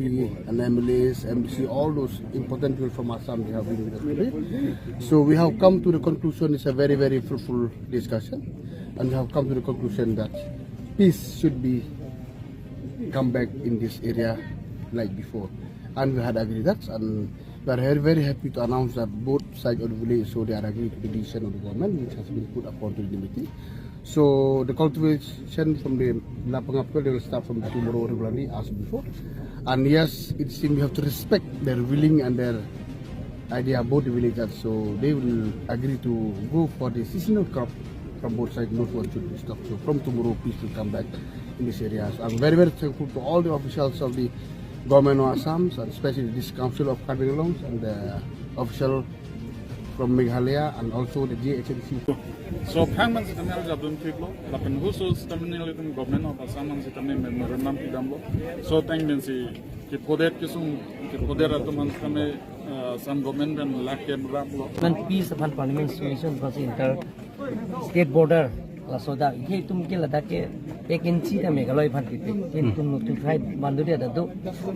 MP and MLAs, MBC, all those important people from Assam, they have been with us today. So we have come to the conclusion, it's a very, very fruitful discussion, and we have come to the conclusion that peace should be come back in this area like before. And we had agreed that, and we are very, very happy to announce that both sides of the village, so they are agreed to the decision of the government, which has been put upon to the meeting. So the cultivation from the Lapangapko, they will start from tomorrow regularly as before. And yes, it seems we have to respect their willing and their idea about the villagers. So they will agree to go for the seasonal crop from both sides. Not one should be stopped. So from tomorrow, peace will come back in this area. So I'm very, very thankful to all the officials of the government of Assam, and especially this Council of Cardinals and the official from Meghalaya and also the GHNC. So, Pangman Sitamel Jabum Kiblo, Lapan Husus, Terminalitum, government of Assam and Sitamin Memorandum Pidambo. So, thank Bensi, Kipodet Kisum, Kipoderatum Kame, some government and Lakem Rambo. Peace upon parliament solution was inter state border. La sodak, ini tum ke lada ke ek inci ta Meghalaya bhanti te, ini tum notify banduri ada tu,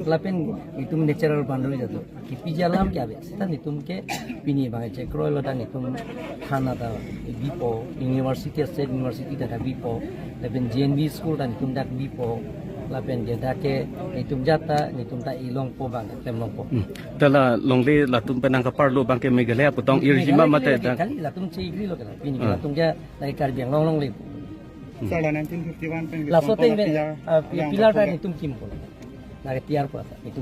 lapen itu natural banduri ada tu. Kipi jalam kya be, setan itu ke pini bangai cek, kroy lada itu khana ta bipo, university state university dah bipo, lapen JNV school dan itu dah bipo. Lapen dia dah ke itu jata, itu dah ilong po bang, temlong po. Dalam longli latum penang kapar lo bangke Meghalaya potong irjima mata dah. Kali latum cigri lo kan, ini latum dia dari karbiang long le. Salah 1951 Lasote pilar dah itu kim po, dari tiar po itu.